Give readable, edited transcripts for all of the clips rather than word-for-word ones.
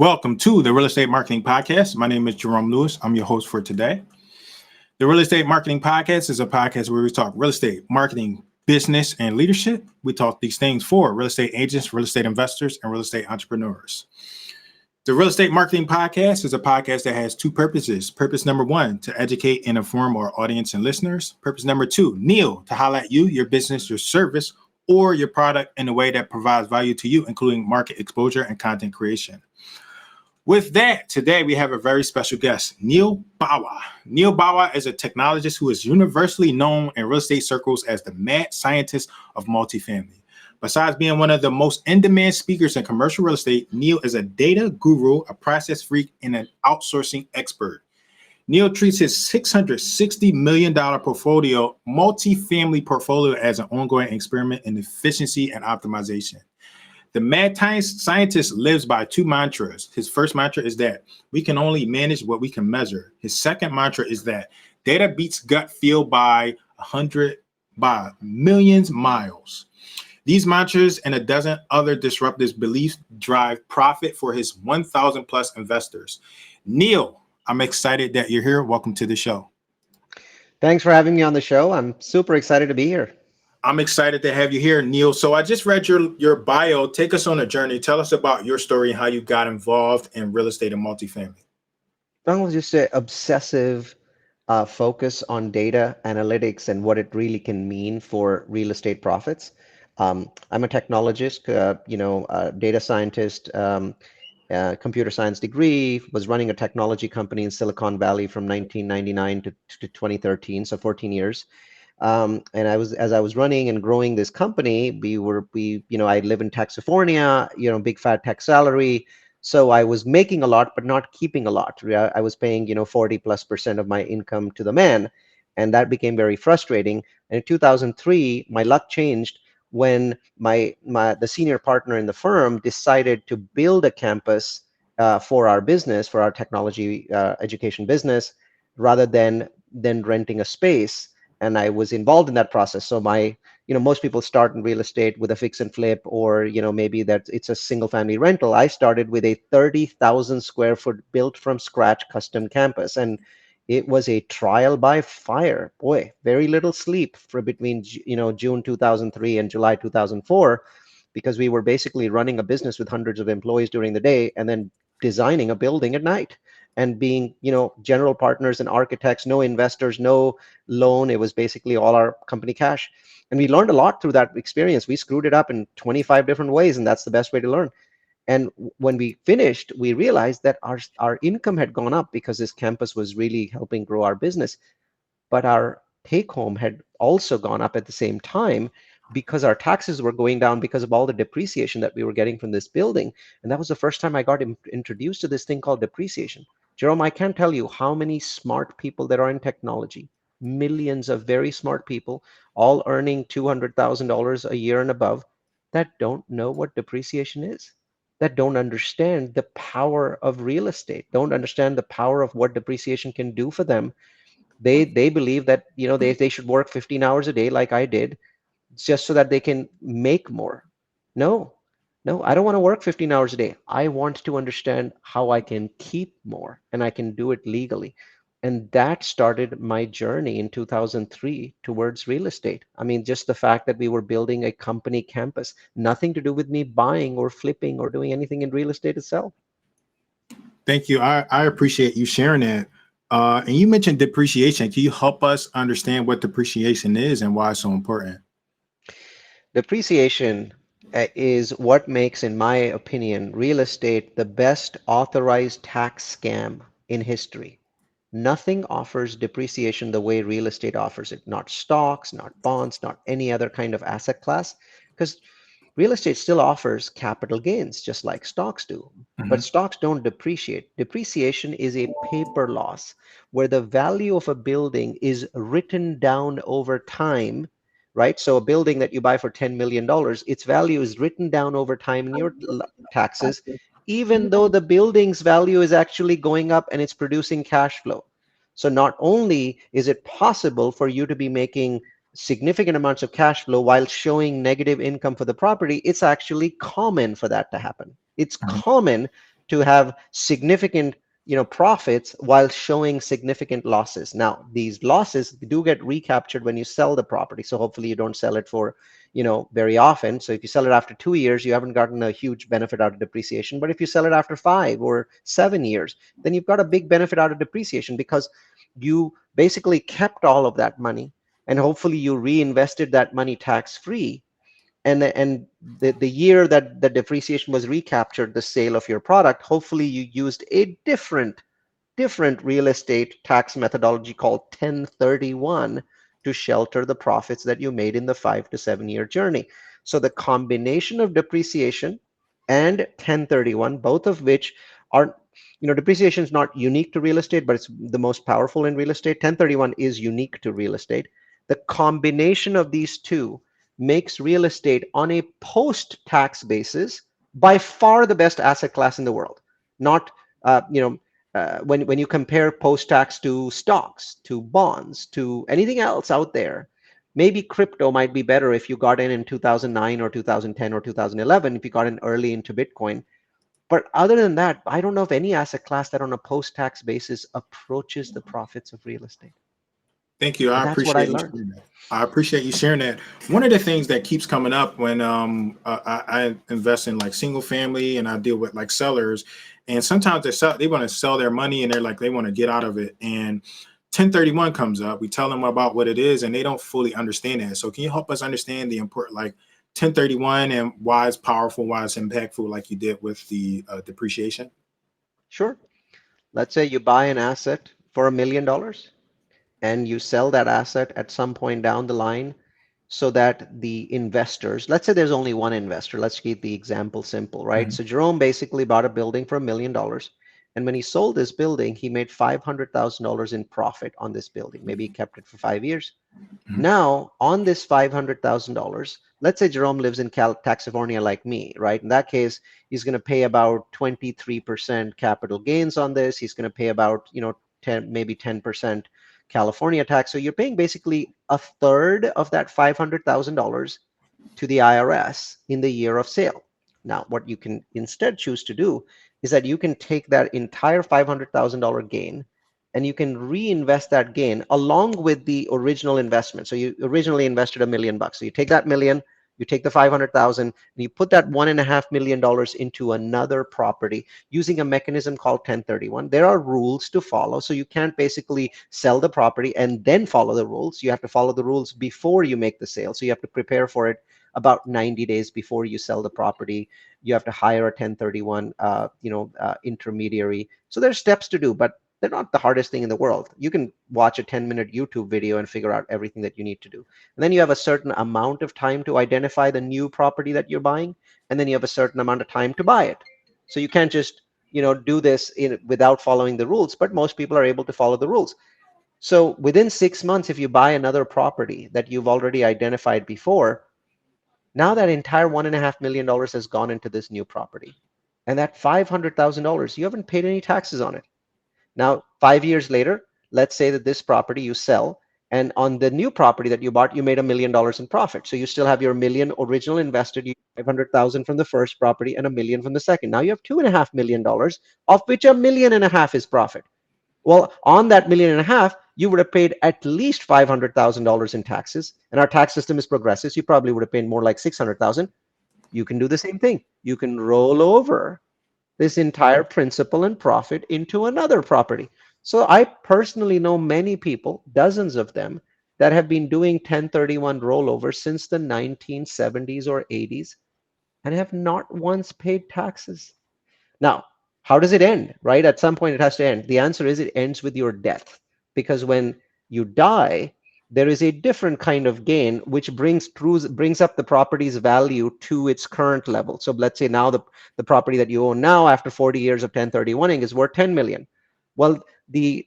Welcome to the Real Estate Marketing Podcast. My name is Jerome Lewis. I'm your host for today. The Real Estate Marketing Podcast is a podcast where we talk real estate, marketing, business, and leadership. We talk these things for real estate agents, real estate investors, and real estate entrepreneurs. The Real Estate Marketing Podcast is a podcast that has two purposes. Purpose number one, to educate and inform our audience and listeners. Purpose number two, Neal, to highlight you, your business, your service, or your product in a way that provides value to you, including market exposure and content creation. With that, today we have a very special guest, Neal Bawa. Neal Bawa is a technologist who is universally known in real estate circles as the mad scientist of multifamily. Besides being one of the most in-demand speakers in commercial real estate, Neal is a data guru, a process freak, and an outsourcing expert. Neal treats his $660 million portfolio, multifamily portfolio, as an ongoing experiment in efficiency and optimization. The mad scientist lives by two mantras. His first mantra is that we can only manage what we can measure. His second mantra is that data beats gut feel by millions miles. These mantras and a dozen other disruptive beliefs drive profit for his 1,000 plus investors. Neal, I'm excited that you're here. Welcome to the show. Thanks for having me on the show. I'm super excited to be here. I'm excited to have you here, Neal. So I just read your bio. Take us on a journey. Tell us about your story and how you got involved in real estate and multifamily. That was just an obsessive focus on data analytics and what it really can mean for real estate profits. I'm a technologist, data scientist, computer science degree, was running a technology company in Silicon Valley from 1999 to 2013, so 14 years. And as I was running and growing this company, I live in California, big fat tech salary. So I was making a lot, but not keeping a lot. I was paying, 40+% of my income to the man. And that became very frustrating. And in 2003, my luck changed when the senior partner in the firm decided to build a campus for our business, for our technology education business, rather than renting a space. And I was involved in that process. So most people start in real estate with a fix and flip, or, maybe that it's a single family rental. I started with a 30,000 square foot built from scratch custom campus. And it was a trial by fire. Boy, very little sleep for between, June 2003 and July 2004, because we were basically running a business with hundreds of employees during the day and then designing a building at night. And being, general partners and architects, no investors, no loan. It was basically all our company cash. And we learned a lot through that experience. We screwed it up in 25 different ways, and that's the best way to learn. And when we finished, we realized that our income had gone up because this campus was really helping grow our business. But our take home had also gone up at the same time, because our taxes were going down because of all the depreciation that we were getting from this building. And that was the first time I got introduced to this thing called depreciation. Jerome, I can't tell you how many smart people there are in technology, millions of very smart people, all earning $200,000 a year and above, that don't know what depreciation is, that don't understand the power of real estate, don't understand the power of what depreciation can do for them. They believe that, they should work 15 hours a day like I did, just so that they can make more. No, I don't want to work 15 hours a day. I want to understand how I can keep more, and I can do it legally. And that started my journey in 2003 towards real estate. I mean, just the fact that we were building a company campus, nothing to do with me buying or flipping or doing anything in real estate itself. Thank you. I appreciate you sharing that. And you mentioned depreciation. Can you help us understand what depreciation is and why it's so important? Depreciation is what makes, in my opinion, real estate the best authorized tax scam in history. Nothing offers depreciation the way real estate offers it. Not stocks, not bonds, not any other kind of asset class, because real estate still offers capital gains just like stocks do. But stocks don't depreciate. Depreciation is a paper loss where the value of a building is written down over time, right? So a building that you buy for $10 million, its value is written down over time in your taxes, even though the building's value is actually going up and it's producing cash flow. So not only is it possible for you to be making significant amounts of cash flow while showing negative income for the property, it's actually common for that to happen. It's common to have significant profits while showing significant losses. Now these losses do get recaptured when you sell the property, so hopefully you don't sell it for very often. So if you sell it after 2 years, you haven't gotten a huge benefit out of depreciation. But if you sell it after 5 or 7 years, then you've got a big benefit out of depreciation, because you basically kept all of that money, and hopefully you reinvested that money tax free. And the year that the depreciation was recaptured, the sale of your product, hopefully you used a different real estate tax methodology called 1031 to shelter the profits that you made in the 5 to 7 year journey. So the combination of depreciation and 1031, both of which are, depreciation is not unique to real estate, but it's the most powerful in real estate. 1031 is unique to real estate. The combination of these two makes real estate on a post-tax basis by far the best asset class in the world. Not, when you compare post-tax to stocks, to bonds, to anything else out there, maybe crypto might be better if you got in 2009 or 2010 or 2011, if you got in early into Bitcoin. But other than that, I don't know of any asset class that on a post-tax basis approaches the profits of real estate. Thank you. And I that's what I appreciate you learned. sharing that. I appreciate you sharing that. One of the things that keeps coming up when I invest in like single family and I deal with like sellers, and sometimes they want to sell their money and they're like they want to get out of it. And 1031 comes up. We tell them about what it is and they don't fully understand that. So can you help us understand the important like 1031 and why it's powerful, why it's impactful, like you did with the depreciation? Sure. Let's say you buy an asset for $1 million and you sell that asset at some point down the line, so that the investors, let's say there's only one investor, let's keep the example simple, right? Mhm. So Jerome basically bought a building for $1 million. And when he sold this building, he made $500,000 in profit on this building. Maybe he kept it for 5 years. Mhm. Now, on this $500,000, let's say Jerome lives in California like me, right? In that case, he's going to pay about 23% capital gains on this. He's going to pay about, 10, maybe 10% California tax. So you're paying basically a third of that $500,000 to the IRS in the year of sale. Now, what you can instead choose to do is that you can take that entire $500,000 gain and you can reinvest that gain along with the original investment. So you originally invested $1 million. So you take that million, you take the 500,000, and you put that $1.5 million into another property using a mechanism called 1031. There are rules to follow. So you can't basically sell the property and then follow the rules. You have to follow the rules before you make the sale. So you have to prepare for it about 90 days before you sell the property. You have to hire a 1031 intermediary. So there's steps to do, but they're not the hardest thing in the world. You can watch a 10-minute YouTube video and figure out everything that you need to do. And then you have a certain amount of time to identify the new property that you're buying, and then you have a certain amount of time to buy it. So you can't just do this without following the rules, but most people are able to follow the rules. So within 6 months, if you buy another property that you've already identified before, now that entire $1.5 million has gone into this new property. And that $500,000, you haven't paid any taxes on it. Now, 5 years later, let's say that this property you sell, and on the new property that you bought, you made $1 million in profit. So you still have your million original invested, you 500,000 from the first property and $1 million from the second. Now you have $2.5 million, of which $1.5 million is profit. Well, on that $1.5 million, you would have paid at least $500,000 in taxes, and our tax system is progressive. So you probably would have paid more like 600,000. You can do the same thing. You can roll over this entire principal and profit into another property. So I personally know many people, dozens of them, that have been doing 1031 rollover since the 1970s or 80s and have not once paid taxes. Now, how does it end, right? At some point, it has to end. The answer is it ends with your death, because when you die, there is a different kind of gain which brings up the property's value to its current level. So let's say now the property that you own now after 40 years of 1031ing is worth 10 million. Well, the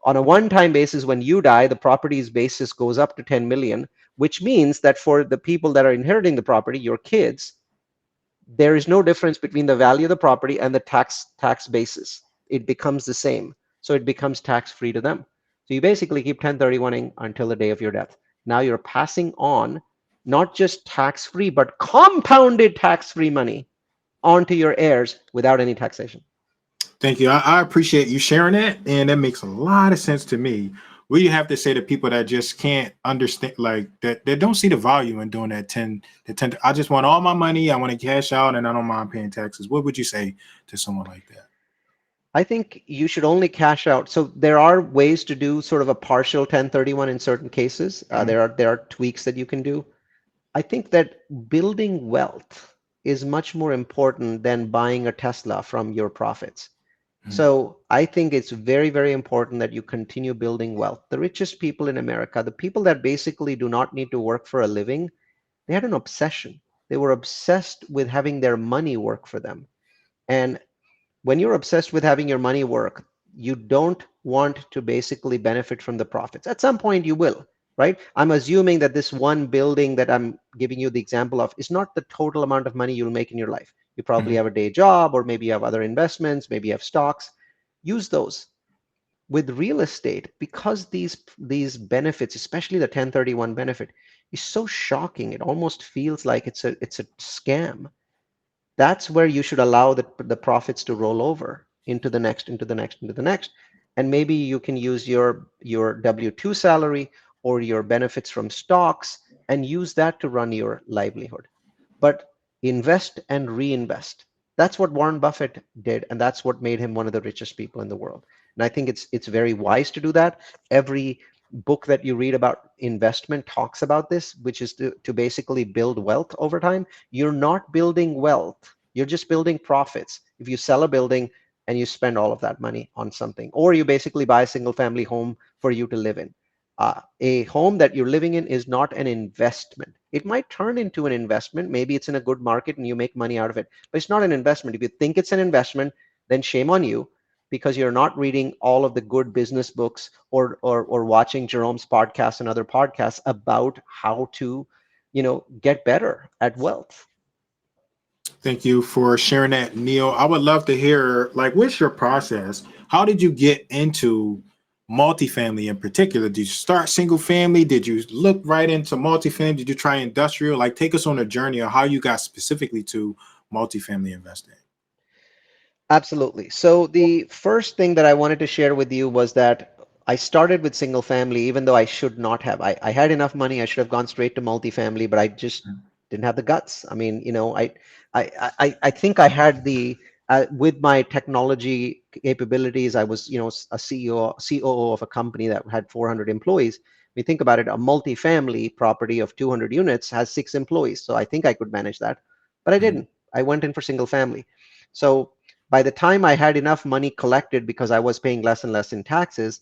on a one-time basis, when you die, the property's basis goes up to 10 million, which means that for the people that are inheriting the property, your kids, there is no difference between the value of the property and the tax basis. It becomes the same. So it becomes tax free to them. So you basically keep 1031ing until the day of your death. Now you're passing on not just tax free, but compounded tax free money onto your heirs without any taxation. Thank you. I appreciate you sharing that, and that makes a lot of sense to me. What do you have to say to people that just can't understand, like that don't see the value in doing that 10? I just want all my money. I want to cash out, and I don't mind paying taxes. What would you say to someone like that? I think you should only cash out. So there are ways to do sort of a partial 1031 in certain cases. Mhm, There are tweaks that you can do. I think that building wealth is much more important than buying a Tesla from your profits. mhm, So I think it's very, very important that you continue building wealth. The richest people in America, the people that basically do not need to work for a living, they had an obsession. They were obsessed with having their money work for them. And when you're obsessed with having your money work, you don't want to basically benefit from the profits. At some point, you will, right? I'm assuming that this one building that I'm giving you the example of is not the total amount of money you'll make in your life. You probably mhm. have a day job, or maybe you have other investments, maybe you have stocks. Use those. With real estate, because these benefits, especially the 1031 benefit, is so shocking, it almost feels like it's a scam. That's where you should allow the profits to roll over into the next, into the next, into the next. And maybe you can use your W-2 salary or your benefits from stocks and use that to run your livelihood. But invest and reinvest. That's what Warren Buffett did, and that's what made him one of the richest people in the world. And I think it's very wise to do that. Every book that you read about investment talks about this, which is to basically build wealth over time. You're not building wealth, you're just building profits. If you sell a building and you spend all of that money on something, or you basically buy a single family home for you to live in. A home that you're living in is not an investment. It might turn into an investment. Maybe it's in a good market and you make money out of it, but it's not an investment. If you think it's an investment, then shame on you, because you're not reading all of the good business books, or watching Jerome's podcast and other podcasts about how to, get better at wealth. Thank you for sharing that, Neil. I would love to hear, like, what's your process? How did you get into multifamily in particular? Did you start single family? Did you look right into multifamily? Did you try industrial? Like, take us on a journey of how you got specifically to multifamily investing. Absolutely. So the first thing that I wanted to share with you was that I started with single family, even though I should not have. I had enough money. I should have gone straight to multifamily, but I just didn't have the guts. I mean, I think I had with my technology capabilities, I was, a CEO, COO of a company that had 400 employees. When you think about it, a multifamily property of 200 units has 6 employees. So I think I could manage that, but I Mhm. didn't. I went in for single family. So by the time I had enough money collected, because I was paying less and less in taxes,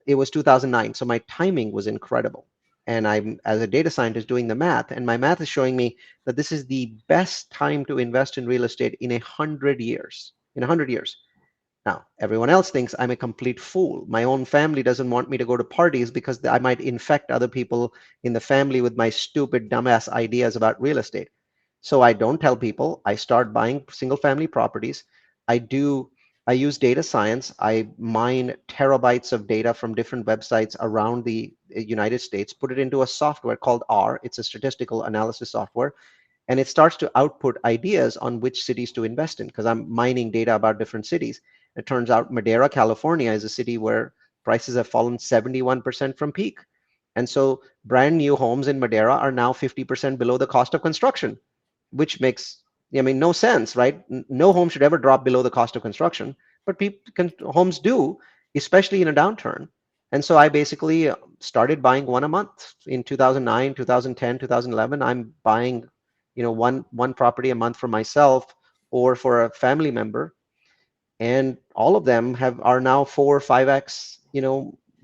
it was 2009. So my timing was incredible. And I'm, as a data scientist, doing the math, and my math is showing me that this is the best time to invest in real estate in 100 years. In 100 years. Now, everyone else thinks I'm a complete fool. My own family doesn't want me to go to parties because I might infect other people in the family with my stupid, dumbass ideas about real estate. So I don't tell people. I start buying single family properties. I do, I use data science. I mine terabytes of data from different websites around the United States, put it into a software called R. It's a statistical analysis software, and it starts to output ideas on which cities to invest in, because I'm mining data about different cities. It turns out Madera, California is a city where prices have fallen 71% from peak. And so brand new homes in Madera are now 50% below the cost of construction, which makes, I mean, no sense, right? No home should ever drop below the cost of construction, but homes do, especially in a downturn. And so I basically started buying one a month in 2009, 2010, 2011. I'm buying, one property a month for myself or for a family member, and all of them are now 4 or 5x,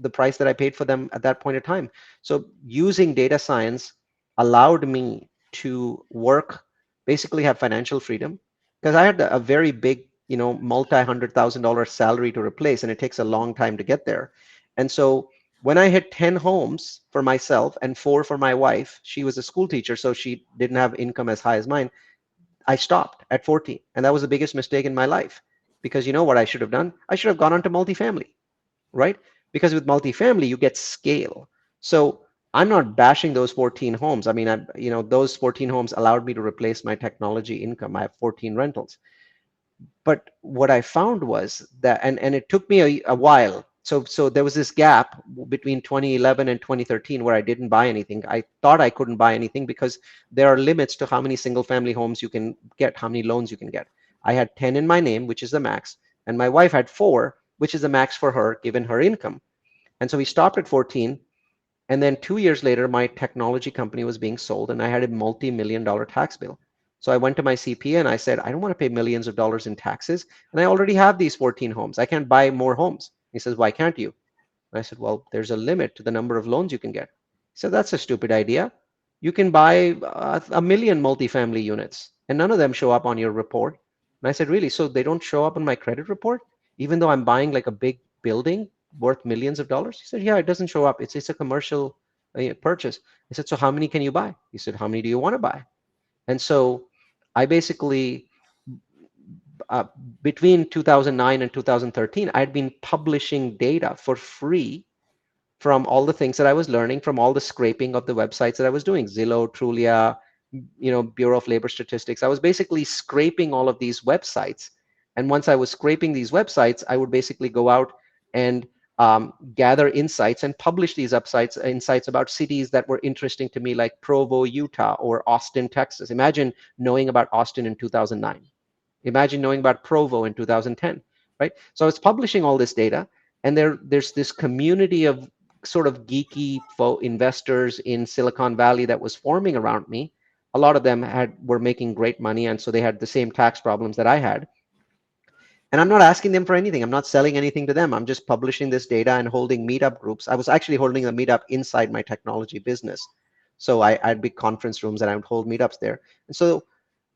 the price that I paid for them at that point in time. So using data science allowed me to work, basically have financial freedom, because I had a very big, multi-$100,000 salary to replace, and it takes a long time to get there. And so when I hit 10 homes for myself and 4 for my wife, she was a school teacher, so she didn't have income as high as mine. I stopped at 14. And that was the biggest mistake in my life. Because you know what I should have done? I should have gone on to multifamily, right? Because with multifamily, you get scale. So I'm not bashing those 14 homes. I mean, those 14 homes allowed me to replace my technology income. I have 14 rentals. But what I found was that, and it took me a while. So there was this gap between 2011 and 2013 where I didn't buy anything. I thought I couldn't buy anything because there are limits to how many single family homes you can get, how many loans you can get. I had 10 in my name, which is the max, and my wife had 4, which is the max for her given her income. And so we stopped at 14. And then 2 years later, my technology company was being sold, and I had a multi-million-dollar tax bill. So I went to my CPA and I said, I don't want to pay millions of dollars in taxes, and I already have these 14 homes. I can't buy more homes. He says, why can't you? And I said, well, there's a limit to the number of loans you can get. He said, that's a stupid idea. You can buy a million multifamily units, and none of them show up on your report. And I said, really? So they don't show up on my credit report, even though I'm buying like a big building worth millions of dollars? He said, yeah, it doesn't show up. It's a commercial purchase. I said, so how many can you buy? He said, how many do you want to buy? And so I basically, uh, between 2009 and 2013, I'd been publishing data for free from all the things that I was learning from all the scraping of the websites that I was doing, Zillow, Trulia, Bureau of Labor Statistics. I was basically scraping all of these websites. And once I was scraping these websites, I would basically go out and gather insights and publish these insights about cities that were interesting to me, like Provo, Utah, or Austin, Texas. Imagine knowing about Austin in 2009. Imagine knowing about Provo in 2010, right? So I was publishing all this data, and there's this community of sort of geeky investors in Silicon Valley that was forming around me. A lot of them were making great money, and so they had the same tax problems that I had. And I'm not asking them for anything. I'm not selling anything to them. I'm just publishing this data and holding meetup groups. I was actually holding a meetup inside my technology business. So I had big conference rooms and I would hold meetups there. And so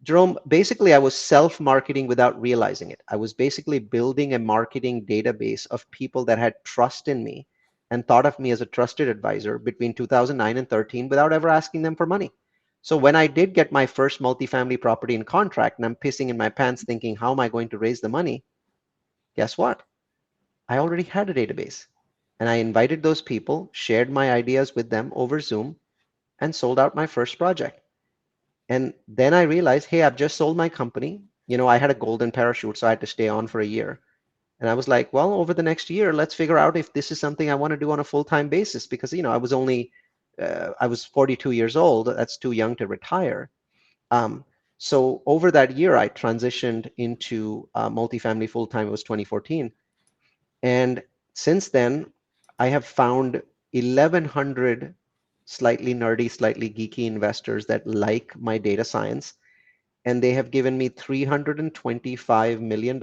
Jerome, basically, I was self-marketing without realizing it. I was basically building a marketing database of people that had trust in me and thought of me as a trusted advisor between 2009 and 13 without ever asking them for money. So when I did get my first multifamily property in contract and I'm pissing in my pants thinking, how am I going to raise the money? Guess what? I already had a database. And I invited those people, shared my ideas with them over Zoom, and sold out my first project. And then I realized, hey, I've just sold my company. I had a golden parachute, so I had to stay on for a year. And I was like, well, over the next year, let's figure out if this is something I want to do on a full-time basis because, I was 42 years old. That's too young to retire. Um, so over that year, I transitioned into multifamily full-time. It was 2014. And since then, I have found 1,100 slightly nerdy, slightly geeky investors that like my data science, and they have given me $325 million.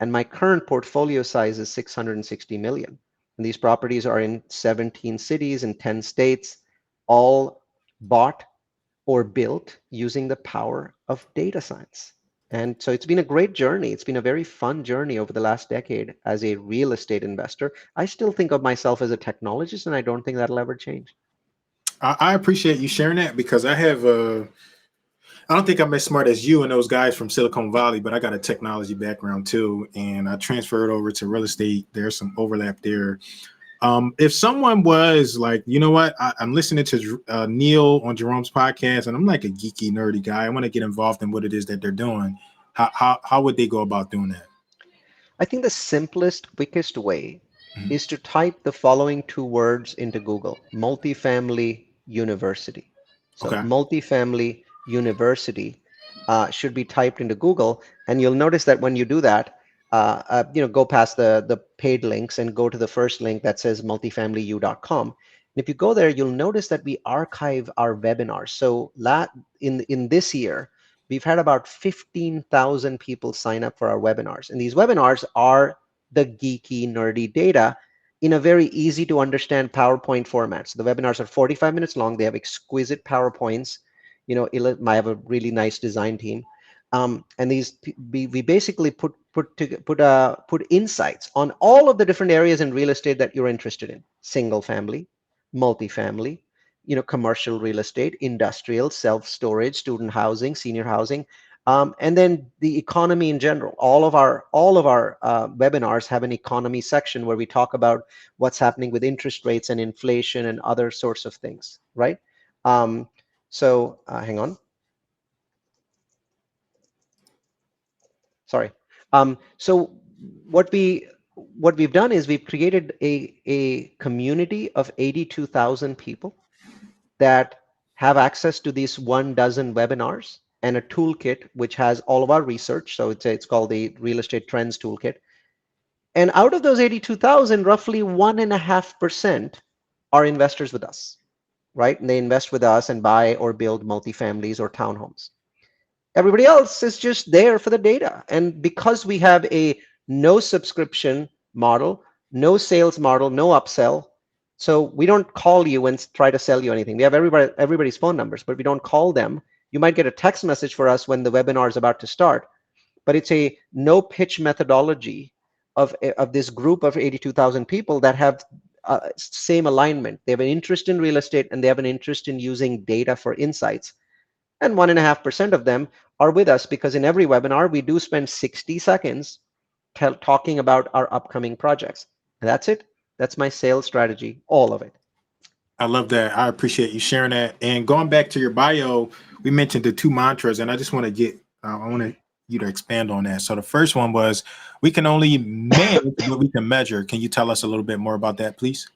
And my current portfolio size is 660 million. And these properties are in 17 cities in 10 states, all bought or built using the power of data science. And so it's been a great journey. It's been a very fun journey over the last decade as a real estate investor. I still think of myself as a technologist, and I don't think that'll ever change. I appreciate you sharing that because I don't think I'm as smart as you and those guys from Silicon Valley, but I got a technology background too, and I transferred over to real estate. There's some overlap there. If someone was like, you know what, I'm listening to Neal on Jerome's podcast, and I'm like a geeky, nerdy guy. I want to get involved in what it is that they're doing. How would they go about doing that? I think the simplest, quickest way Mhm. is to type the following 2 words into Google: multifamily university. So Okay. multifamily university should be typed into Google, and you'll notice that when you do that, go past the paid links and go to the first link that says multifamilyu.com. And if you go there, you'll notice that we archive our webinars. So in this year, we've had about 15,000 people sign up for our webinars. And these webinars are the geeky, nerdy data in a very easy to understand PowerPoint format. So the webinars are 45 minutes long. They have exquisite PowerPoints. I have a really nice design team. And we basically put insights on all of the different areas in real estate that you're interested in: single family, multifamily, commercial real estate, industrial, self-storage, student housing, senior housing, and then the economy in general. All of our webinars have an economy section where we talk about what's happening with interest rates and inflation and other sorts of things, right? Hang on. Sorry. So what we've done is we've created a community of 82,000 people that have access to these 1 dozen webinars and a toolkit which has all of our research. So it's called the Real Estate Trends Toolkit. And out of those 82,000, roughly 1.5% are investors with us, right? And they invest with us and buy or build multifamilies or townhomes. Everybody else is just there for the data. And because we have a no subscription model, no sales model, no upsell, so we don't call you and try to sell you anything. We have everybody's phone numbers, but we don't call them. You might get a text message for us when the webinar is about to start, but it's a no pitch methodology of this group of 82,000 people that have same alignment. They have an interest in real estate and they have an interest in using data for insights. And 1.5% of them are with us because in every webinar, we do spend 60 seconds talking about our upcoming projects. And that's it. That's my sales strategy, all of it. I love that. I appreciate you sharing that. And going back to your bio, we mentioned the two mantras, and I just want to you to expand on that. So the first one was, we can only manage what we can measure. Can you tell us a little bit more about that, please?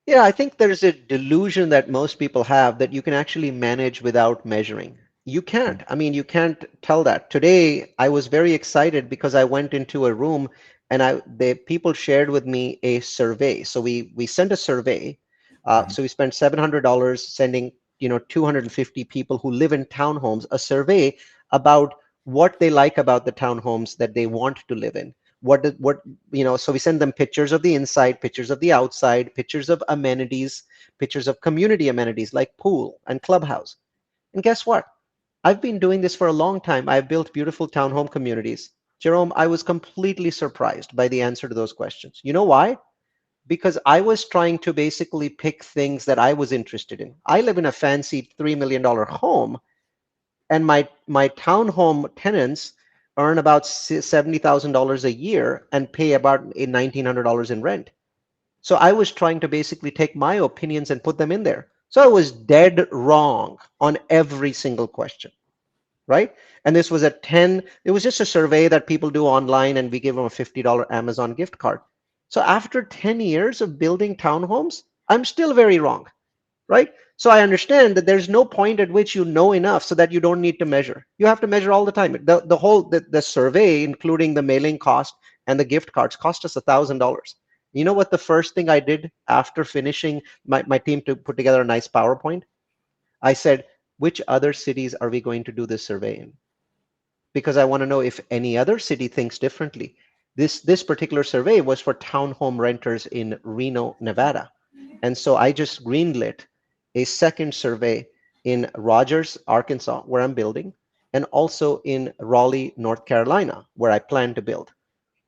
Yeah, I think there's a delusion that most people have that you can actually manage without measuring. You can't. I mean, you can't tell that. Today, I was very excited because I went into a room and the people shared with me a survey. So we sent a survey. Mhm. So we spent $700 sending 250 people who live in townhomes a survey about what they like about the townhomes that they want to live in. So we send them pictures of the inside, pictures of the outside, pictures of amenities, pictures of community amenities like pool and clubhouse. And guess what? I've been doing this for a long time. I've built beautiful townhome communities. Jerome, I was completely surprised by the answer to those questions. You know why? Because I was trying to basically pick things that I was interested in. I live in a fancy $3 million home, and my townhome tenants earn about $70,000 a year and pay about $1,900 in rent. So I was trying to basically take my opinions and put them in there. So I was dead wrong on every single question, right? And this was it was just a survey that people do online, and we give them a $50 Amazon gift card. So after 10 years of building townhomes, I'm still very wrong, right? So I understand that there's no point at which you know enough so that you don't need to measure. You have to measure all the time. The survey, including the mailing cost and the gift cards, cost us $1,000. You know what the first thing I did after finishing my team to put together a nice PowerPoint? I said, which other cities are we going to do this survey in? Because I want to know if any other city thinks differently. This particular survey was for townhome renters in Reno, Nevada. And so I just greenlit a second survey in Rogers, Arkansas, where I'm building, and also in Raleigh, North Carolina, where I plan to build.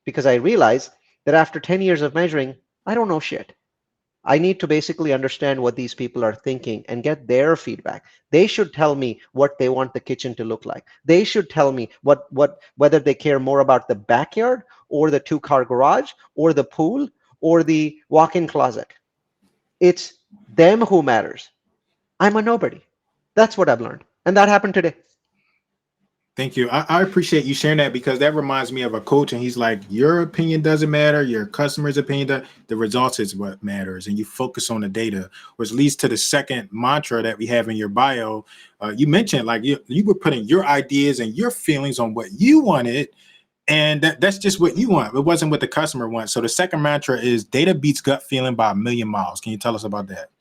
Because I realize that after 10 years of measuring, I don't know shit. I need to basically understand what these people are thinking and get their feedback. They should tell me what they want the kitchen to look like. They should tell me whether they care more about the backyard or the two-car garage or the pool or the walk-in closet. It's them who matters. I'm a nobody. That's what I've learned. And that happened today. Thank you. I appreciate you sharing that, because that reminds me of a coach, and he's like, your opinion doesn't matter. Your customer's opinion, the results is what matters. And you focus on the data, which leads to the second mantra that we have in your bio. You mentioned like you were putting your ideas and your feelings on what you wanted. And that's just what you want. It wasn't what the customer wants. So the second mantra is data beats gut feeling by a million miles. Can you tell us about that?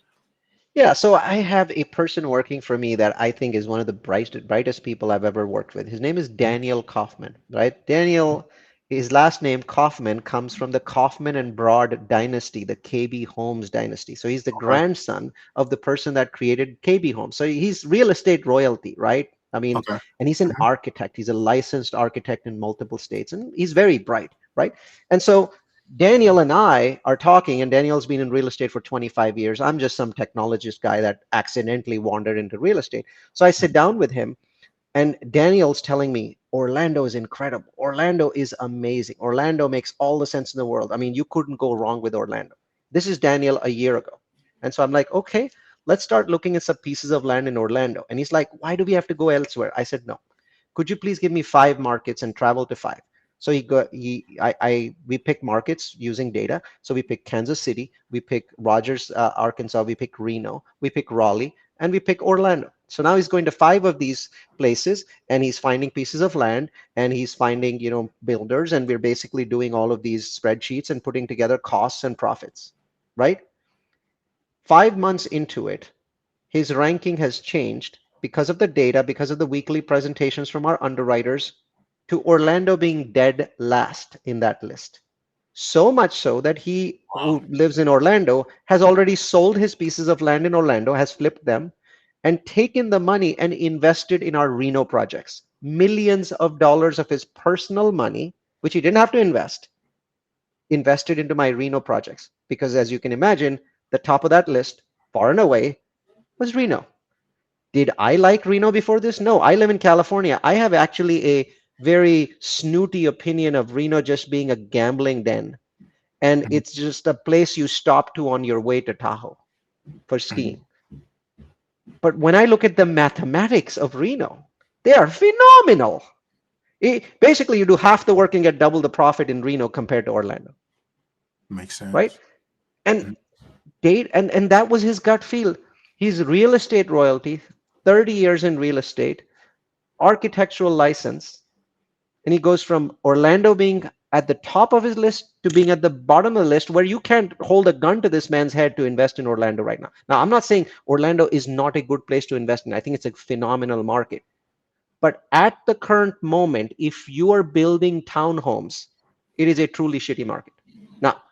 Yeah, so I have a person working for me that I think is one of the brightest people I've ever worked with. His name is Daniel Kaufman, right? Daniel, his last name Kaufman comes from the Kaufman and Broad dynasty, the KB Homes dynasty. So he's the Okay. grandson of the person that created KB Homes. So he's real estate royalty, right? I mean, Okay. and he's an architect. He's a licensed architect in multiple states, and he's very bright, right? And so Daniel and I are talking, and Daniel's been in real estate for 25 years. I'm just some technologist guy that accidentally wandered into real estate. So I sit down with him, and Daniel's telling me, Orlando is incredible. Orlando is amazing. Orlando makes all the sense in the world. I mean, you couldn't go wrong with Orlando. This is Daniel a year ago. And so I'm like, okay, let's start looking at some pieces of land in Orlando. And he's like, why do we have to go elsewhere? I said, no. Could you please give me 5 markets and travel to 5? So we pick markets using data. So we pick Kansas City, we pick Rogers, Arkansas, we pick Reno, we pick Raleigh, and we pick Orlando. So now he's going to five of these places, and he's finding pieces of land, and he's finding, builders, and we're basically doing all of these spreadsheets and putting together costs and profits, right? 5 months into it, his ranking has changed because of the data, because of the weekly presentations from our underwriters, to Orlando being dead last in that list. So much so that he, Wow. who lives in Orlando, has already sold his pieces of land in Orlando, has flipped them, and taken the money and invested in our Reno projects. Millions of dollars of his personal money, which he didn't have to invest, invested into my Reno projects. Because as you can imagine, the top of that list, far and away, was Reno. Did I like Reno before this? No, I live in California. I have actually a very snooty opinion of Reno just being a gambling den. And Mhm. it's just a place you stop to on your way to Tahoe for Mhm. skiing. But when I look at the mathematics of Reno, they are phenomenal. Basically, you do half the work and get double the profit in Reno compared to Orlando, Makes right? sense. And and that was his gut feel. He's real estate royalty, 30 years in real estate, architectural license, and he goes from Orlando being at the top of his list to being at the bottom of the list, where you can't hold a gun to this man's head to invest in Orlando right now. Now, I'm not saying Orlando is not a good place to invest in. I think it's a phenomenal market. But at the current moment, if you are building townhomes, it is a truly shitty market. Now,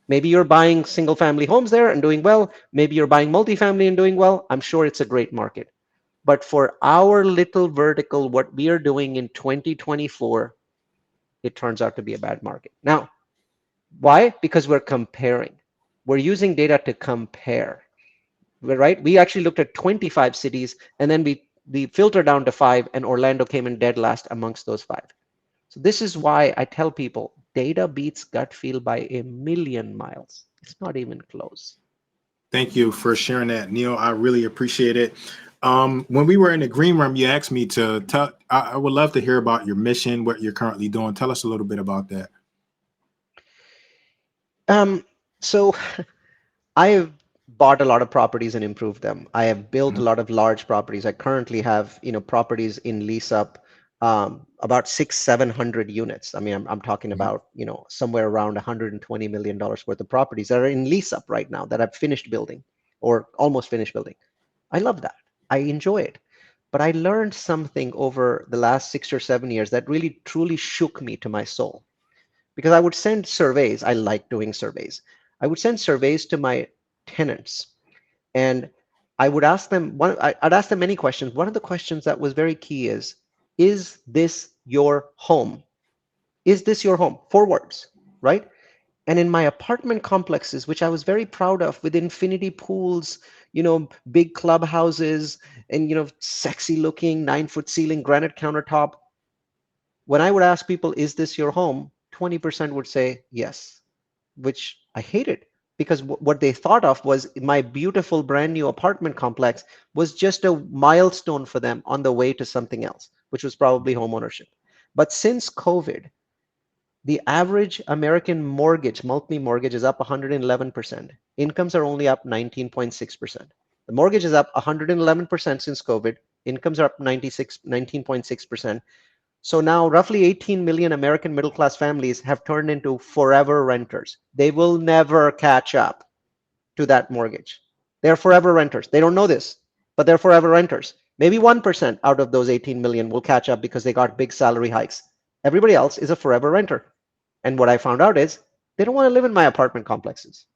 maybe you're buying single family homes there and doing well. Maybe you're buying multifamily and doing well. I'm sure it's a great market. But for our little vertical, what we are doing in 2024, it turns out to be a bad market. Now, why? Because we're comparing. We're using data to compare. Right? We actually looked at 25 cities, and then we filtered down to five, and Orlando came in dead last amongst those five. So this is why I tell people data beats gut feel by a million miles. It's not even close. Thank you for sharing that, Neil. I really appreciate it. When we were in the green room, you asked me to tell. I would love to hear about your mission, what you're currently doing. Tell us a little bit about that. Um, so I have bought a lot of properties and improved them. I have built a Mhm. lot of large properties. I currently have, properties in lease up, about 700 units. I mean, I'm talking Mhm. about, somewhere around $120 million worth of properties that are in lease up right now that I've finished building or almost finished building. I love that. I enjoy it. But I learned something over the last 6 or 7 years that really truly shook me to my soul, because I would send surveys. I like doing surveys. I would send surveys to my tenants, and I would ask them I'd ask them many questions. One of the questions that was very key is this your home? Is this your home? 4 words, right? And in my apartment complexes, which I was very proud of, with infinity pools, big clubhouses, and sexy looking 9 foot ceiling, granite countertop, when I would ask people, is this your home? 20% would say yes, which I hated, because what they thought of was my beautiful brand new apartment complex was just a milestone for them on the way to something else, which was probably homeownership. But since COVID, the average American mortgage, monthly mortgage, is up 111%. Incomes are only up 19.6%. The mortgage is up 111% since COVID. Incomes are up 19.6%. So now roughly 18 million American middle class families have turned into forever renters. They will never catch up to that mortgage. They're forever renters. They don't know this, but they're forever renters. Maybe 1% out of those 18 million will catch up because they got big salary hikes. Everybody else is a forever renter. And what I found out is they don't want to live in my apartment complexes.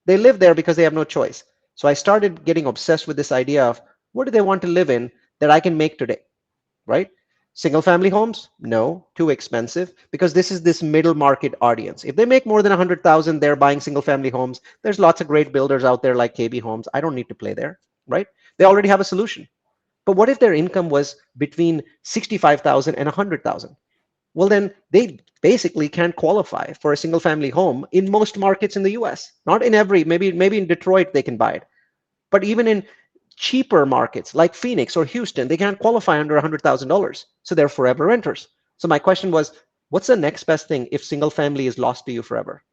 They live there because they have no choice. So I started getting obsessed with this idea of, what do they want to live in that I can make today? Right? Single family homes? No, too expensive, because this is this middle market audience. If they make more than 100,000, they're buying single family homes. There's lots of great builders out there like KB Homes. I don't need to play there, right? They already have a solution. But what if their income was between 65,000 and 100,000? Well, then they basically can't qualify for a single family home in most markets in the US. Not in every, maybe in Detroit they can buy it. But even in cheaper markets like Phoenix or Houston, they can't qualify under $100,000. So they're forever renters. So my question was, What's the next best thing if single family is lost to you forever?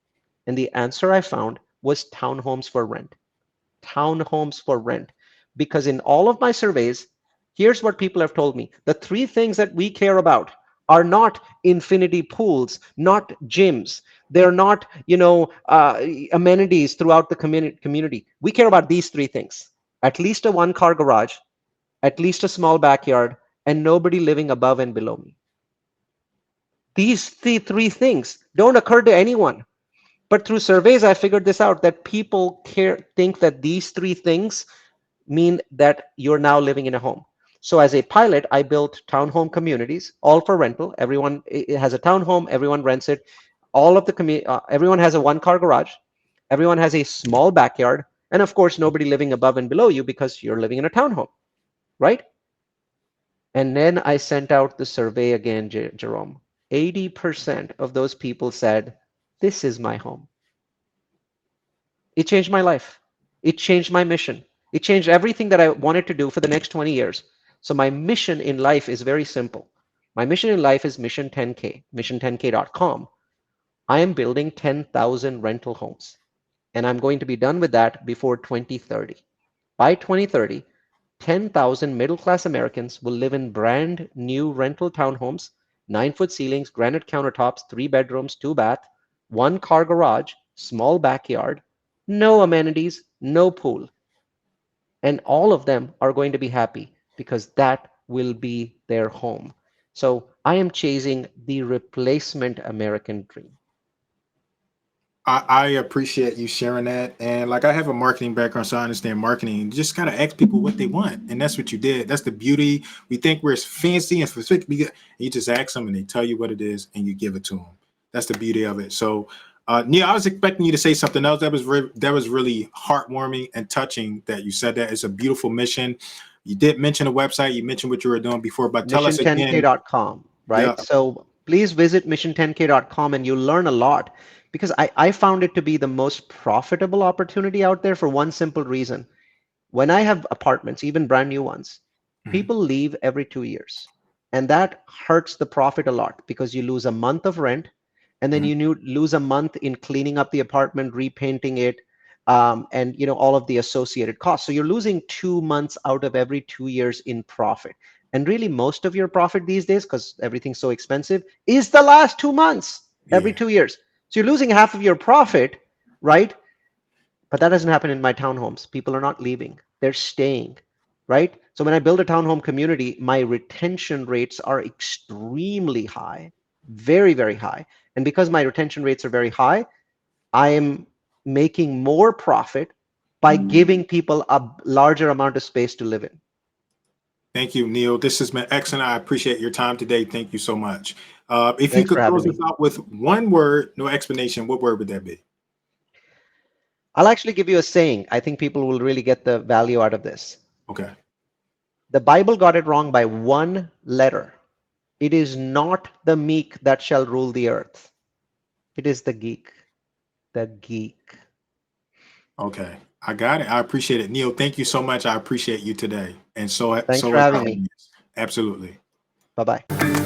And the answer I found was townhomes for rent. Townhomes for rent. Because in all of my surveys, here's what people have told me. The three things that we care about are not infinity pools, not gyms. They're not, amenities throughout the community. We care about these three things. At least a one-car garage, at least a small backyard, and nobody living above and below me. These three things don't occur to anyone. But through surveys, I figured this out that people think that these three things mean that you're now living in a home. So as a pilot, I built townhome communities, all for rental. Everyone it has a townhome, everyone rents it. All of the everyone has a one-car garage, everyone has a small backyard, and of course, nobody living above and below you because you're living in a townhome, right? And then I sent out the survey again, Jerome. 80% of those people said, "This is my home." It changed my life. It changed my mission. It changed everything that I wanted to do for the next 20 years. So my mission in life is very simple. My mission in life is Mission 10K, mission10k.com. I am building 10,000 rental homes, and I'm going to be done with that before 2030. By 2030, 10,000 middle-class Americans will live in brand new rental townhomes, 9-foot ceilings, granite countertops, 3 bedrooms, 2 bath, 1-car garage, small backyard, no amenities, no pool. And all of them are going to be happy because that will be their home. So I am chasing the replacement American dream. I appreciate you sharing that. And like I have a marketing background, so I understand marketing. You just gotta ask people what they want. And that's what you did. That's the beauty. We think we're fancy and specific. You just ask them and they tell you what it is and you give it to them. That's the beauty of it. So Neal, I was expecting you to say something else. That was really heartwarming and touching that you said that. It's a beautiful mission. You did mention a website, you mentioned what you were doing before, but tell us again. Mission10k.com, Yeah. right? So please visit mission10k.com and you'll learn a lot because I found it to be the most profitable opportunity out there for one simple reason. When I have apartments, even brand new ones, Mhm. people leave every 2 years. And that hurts the profit a lot because you lose a month of rent and then Mhm. you lose a month in cleaning up the apartment, repainting it, and all of the associated costs. So you're losing 2 months out of every 2 years in profit. And really, most of your profit these days, because everything's so expensive, is the last 2 months every Yeah. 2 years. So you're losing half of your profit, right? But that doesn't happen in my townhomes. People are not leaving, they're staying, right? So when I build a townhome community, my retention rates are extremely high, very, very high. And because my retention rates are very high, I am making more profit by giving people a larger amount of space to live in. Thank you, Neal. This has been excellent. I appreciate your time today. Thank you so much. If you Thanks for could having close me. us out with one word, no explanation, what word would that be? I'll actually give you a saying. I think people will really get the value out of this. Okay. The Bible got it wrong by one letter. It is not the meek that shall rule the earth. It is the geek. The geek. Okay. I got it. I appreciate it. Neal, thank you so much. I appreciate you today. And so Thanks so for has having our me. audience. Absolutely. Bye bye.